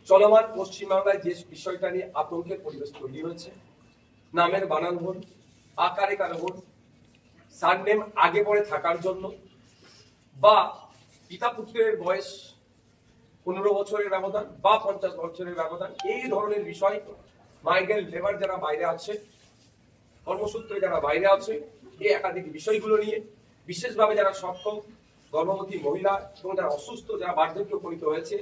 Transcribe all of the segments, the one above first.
চলমান পশ্চিমবাংলায় যে বিষয়টা নিয়ে আতঙ্কের পরিবেশ তৈরি হয়েছে, নামের বানান ভুল, আকারে কারো ভুল, সারনেম আগে পরে থাকার জন্য, বা পিতা পুত্রের বয়স 15 বছরের ব্যবধান বা 50 বছরের ব্যবধান, এই ধরনের বিষয় মাইগ্রেন্ট লেবার যারা বাইরে আছে, কর্মসূত্রে যারা বাইরে আছে, এই একাধিক বিষয়গুলো নিয়ে বিশেষভাবে যারা সক্ষম গর্ভবতী মহিলা এবং যারা অসুস্থ, যারা বার্ধক্য উপনীত হয়েছে,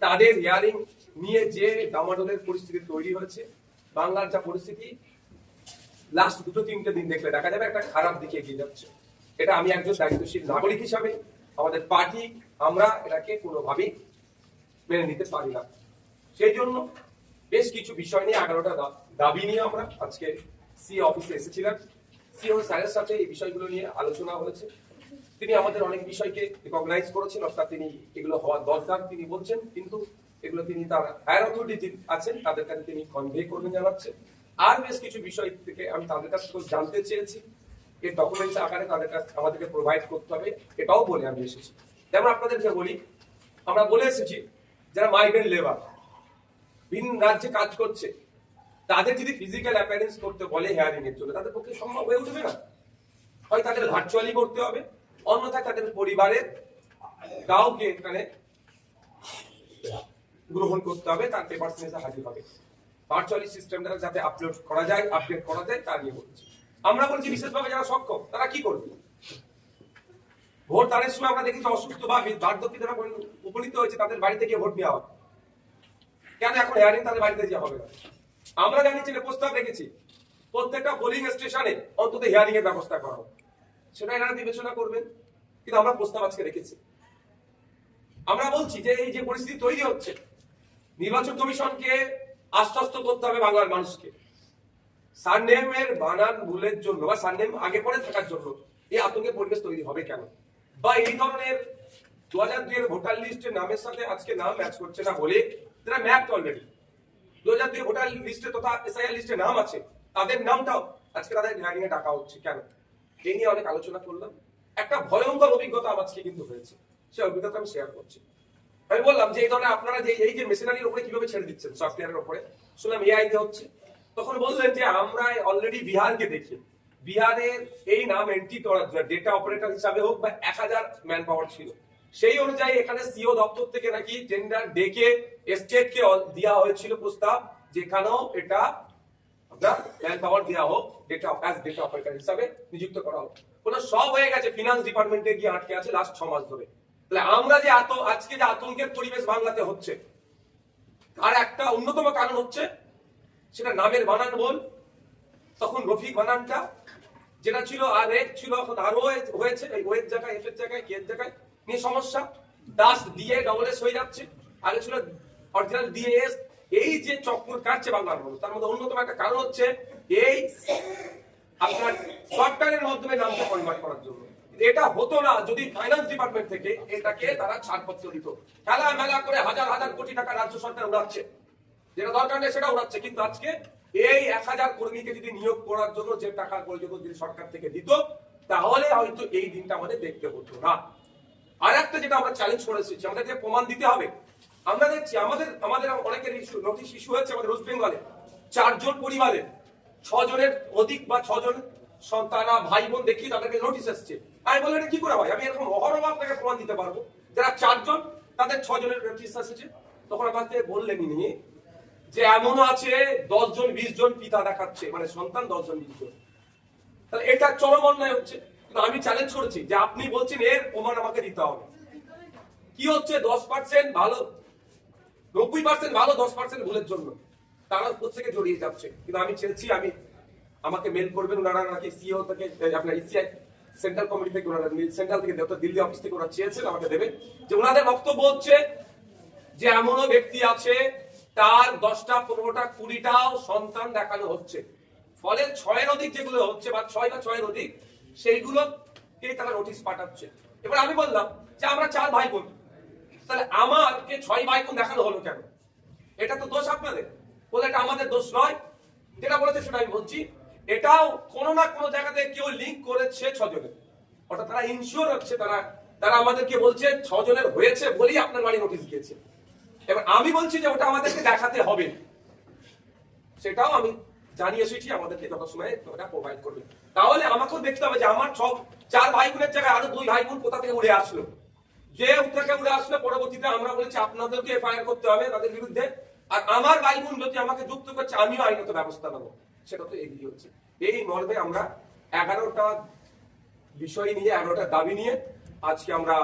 তাদের হিয়ারিং নিয়ে যে ডামাডোলের পরিস্থিতি তৈরি হয়েছে, বাংলার যা পরিস্থিতি লাস্ট 2-3 দিন দেখলে দেখা যাবে একটা খারাপ দিকে এগিয়ে যাচ্ছে। এটা আমি একজন দায়িত্বশীল নাগরিক হিসাবে, আমাদের পার্টি, আমরা এটাকে কোনোভাবেই মেনে নিতে পারি না। সেই জন্য বেশ কিছু বিষয় নিয়ে 11টা দাবি নিয়ে আমরা আজকে সিও অফিসে এসেছিলাম। সিও স্যারের সাথে এই বিষয়গুলো নিয়ে আলোচনা হয়েছে। তিনি আমাদের অনেক বিষয়কে রিকগনাইজ করেছেন, অর্থাৎ তিনি এগুলো হওয়ার দরকার তিনি বলছেন, কিন্তু এগুলো তিনি তার হায়ার অথরিটি আছেন তাদের কাছে তিনি কনভে করবেন জানাচ্ছেন। আর বেশ কিছু বিষয় থেকে আমি তাদের কাছ থেকে জানতে চেয়েছি, এই ডকুমেন্টস আকারে তাদের কাছে আমাদেরকে প্রোভাইড করতে হবে, এটাও বলে আমি এসেছি। যেমন আপনাদেরকে বলি, আমরা বলে এসেছি যারা মাইগ্রেন্ট লেবার ভিন রাজ্যে কাজ করছে, তাদের যদি ফিজিক্যাল অ্যাপিয়ারেন্স করতে বলে হিয়ারিং এর জন্য, তাদের পক্ষে সম্ভব হয়ে উঠবে না। হয় তাদের ভার্চুয়ালি করতে হবে, অন্যথায় তাদের পরিবারের কাউকে এখানে গ্রহণ করতে হবে, তার পেপারস নিয়ে হাজির হবে। ভার্চুয়ালি সিস্টেমটা যাতে আপলোড করা যায়, আপডেট করা যায়, তা নিয়ে বলছি। আমরা বলছি বিশেষভাবে যারা সক্ষম তারা কি করবে। ভোট দানের সময় আমরা দেখেছি অসুস্থ বা বার্ধক্যে যারা উপনীত হয়েছে তাদের বাড়িতে গিয়ে ভোট দেওয়া হবে। কেন এখন হিয়ারিং তাদের বাড়িতে যাওয়া হবে না? আমরা জানিয়েছি, প্রস্তাব রেখেছি প্রত্যেকটা পোলিং স্টেশনে অন্তত হিয়ারিং এর ব্যবস্থা করা হবে, সেটা এনারা বিবেচনা করবেন। কিন্তু আমরা প্রস্তাব আজকে রেখেছি। আমরা বলছি যে এই যে পরিস্থিতি তৈরি হচ্ছে, নির্বাচন কমিশনকে আশ্বস্ত করতে হবে বাংলার মানুষকে, সারনেমের বানান ভুলের জন্য বা সারনেম আগে পরে থাকার জন্য এই আতঙ্কের পরিবেশ তৈরি হবে কেন, বা এই ধরনের 2002 এর ভোটার লিস্টের নামের সাথে আজকে নাম ম্যাচ করছে না বলে তারা ম্যাপড অলরেডি 2002 ভোটার লিস্টে তথা এসআইআর লিস্টে নাম আছে, তাদের নামটাও আজকে তাদের হিয়ারিং এ ডাকা হচ্ছে কেন, এই নিয়ে অনেক আলোচনা করলাম। একটা ভয়ঙ্কর অভিজ্ঞতা আমার আজকে কিন্তু হয়েছে, সেই অভিজ্ঞতা আমি শেয়ার করছি। আমি বললাম যে এই ধরনের আপনারা যে এই যে মেশিনারির উপরে কিভাবে ছেড়ে দিচ্ছেন, সফটওয়্যারের উপরে, শুনলাম এআই দিয়ে হচ্ছে। তখন বললেন যে আমরা অলরেডি বিহারকে দেখি, বিহারের এই নাম এন্ট্রি করার জন্য ডেটা অপারেটর হিসাবে হোক বা 1000 ম্যান পাওয়ার ছিল, সেই অনুযায়ী এখানে সিও দপ্তর থেকে নাকি টেন্ডার ডেকে স্টেটকে দেওয়া হয়েছিল প্রস্তাব, যেখানেও এটা আপনার ম্যান পাওয়ার দেওয়া হোক, ডেটা অপারেটর হিসাবে নিযুক্ত করা হোক। ওটা সব হয়ে গেছে, ফিনান্স ডিপার্টমেন্টে গিয়ে আটকে আছে লাস্ট 6 মাস ধরে। তাহলে আমরা যে আজকে যে আতঙ্কের পরিবেশ বাংলাতে হচ্ছে, আর একটা অন্যতম কারণ হচ্ছে সেটা নামের বানান ভুল। তখন রফিক বানানটা যেটা ছিল আর এক ছিল, এখন আরো হয়েছে, এই ওয়ের জায়গায় এফ এর জায়গায় কে এর জায়গায় নিয়ে সমস্যা, দাস দিয়ে ডবল এস হয়ে যাচ্ছে, আগে ছিল অরিজিনাল ডিএস। এই যে চক্র কাটছে বাংলার মানুষ, তার মধ্যে অন্যতম একটা কারণ হচ্ছে এই আপনার সফটওয়্যারের মাধ্যমে নামটা কনভার্ট করার জন্য। এটা হতো না যদি ফাইন্যান্স ডিপার্টমেন্ট থেকে এটাকে তারা ছাড়পত্র দিত। খেলা মেলা করে হাজার হাজার কোটি টাকা রাজ্য সরকার উড়াচ্ছে, যেটা দরকার নেই সেটা উড়াচ্ছে। কিন্তু আজকে এই 1000 কর্মীকে যদি নিয়োগ করার জন্য যে টাকা প্রয়োজন যদি সরকার থেকে দিত, তাহলে হয়তো এই দিনটা আমাদের দেখতে হতো না। আর একটা যেটা আমরা চ্যালেঞ্জ করেছি, আমাদেরকে প্রমাণ দিতে হবে। আমরা দেখছি আমাদের অনেকের ইস্যু, নোটিশ ইস্যু হয়েছে আমাদের ওয়েস্ট বেঙ্গলে, 4 জন পরিবারের 6 জনের অধিক বা 6 জন সন্তান ভাই বোন দেখি তাদেরকে নোটিশ এসছে। আমি বললাম এটা কি করে হয়, আমি এরকম অহরহ আপনাকে প্রমাণ দিতে পারবো যারা 4 জন তাদের 6 জনের নোটিশ এসেছে। তখন আমাকে বললেন ইনি যে এমনও আছে 10 জন 20 জন পিতা দেখাচ্ছে, মানে সন্তান 10 জন 20 জন। তাহলে এটা চরম অন্যায় হচ্ছে। কিন্তু আমি চ্যালেঞ্জ করেছি যে আপনি বলছেন এর প্রমাণ আমাকে দিতে হবে। কি হচ্ছে 10% ভালো, 90% ভালো, 10% ভুলের জন্য তারা প্রত্যেকে জড়িয়ে যাচ্ছে। কিন্তু আমি চেয়েছি, আমাকে মেল করবেন ওনারা নাকি সিও থেকে আপনার ইসিআই সেন্ট্রাল কমিটি থেকে ওনারা সেন্ট্রাল থেকে দিল্লি অফিস থেকে ওরা চেয়েছেন আমাকে দেবে, যে ওনাদের বক্তব্য হচ্ছে যে এমনও ব্যক্তি আছে তার 10টা 15টা 20টাও সন্তান দেখানো হচ্ছে, ফলে 6-এর অধিক যেগুলো হচ্ছে বা 6 বা 6-এর অধিক সেইগুলোকে তারা নোটিশ পাঠাচ্ছে। এবার আমি বললাম যে আমরা 4 ভাই বোন, তাহলে আমাকে 6 ভাই বোন দেখানো হলো কেন? এটা তো দোষ আপনাদের, বলে এটা আমাদের দোষ নয়। যেটা বলেছে সেটা আমি বলছি, এটাও কোনো না কোনো জায়গাতে কেউ লিঙ্ক করেছে 6 জনের, অর্থাৎ তারা ইনশিওর হচ্ছে, তারা আমাদেরকে বলছে 6 জনের হয়েছে বলেই আপনার বাড়ি নোটিশ গিয়েছে। এবার আমি বলছি যে ওটা আমাদেরকে দেখাতে হবে, সেটাও আমি জানিয়ে এসেছি আমাদেরকে যত সময় ওটা প্রোভাইড করবে। তাহলে আমাকেও দেখতে হবে যে আমার সব 4 ভাই বোনের জায়গায় আরো 2 ভাই বোন কোথা থেকে উড়ে আসলো, যে থেকে উড়ে আসলো পরবর্তীতে আমরা বলেছি আপনাদেরকে এফআইআর করতে হবে তাদের বিরুদ্ধে, আর আমার ভাই বোন যদি আমাকে যুক্ত করছে আমিও আইনত ব্যবস্থা নেবো, সেটা তো এগিয়ে হচ্ছে। এই মর্মে আমরা 11টা বিষয় নিয়ে 11টা দাবি নিয়ে আজকে আমরা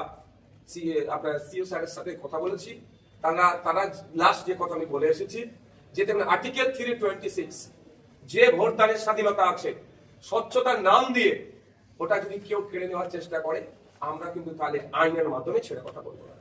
আপনার সিও স্যারের সাথে কথা বলেছি। তারা লাস্ট যে কথা আমি বলে এসেছি যে দেখুন আর্টিকেল 326 যে ভোটদানের স্বাধীনতা আছে স্বচ্ছতার নাম দিয়ে ওটা যদি কেউ কেড়ে নেওয়ার চেষ্টা করে আমরা কিন্তু তাহলে আইনের মাধ্যমে ছেড়ে কথা বলবো না।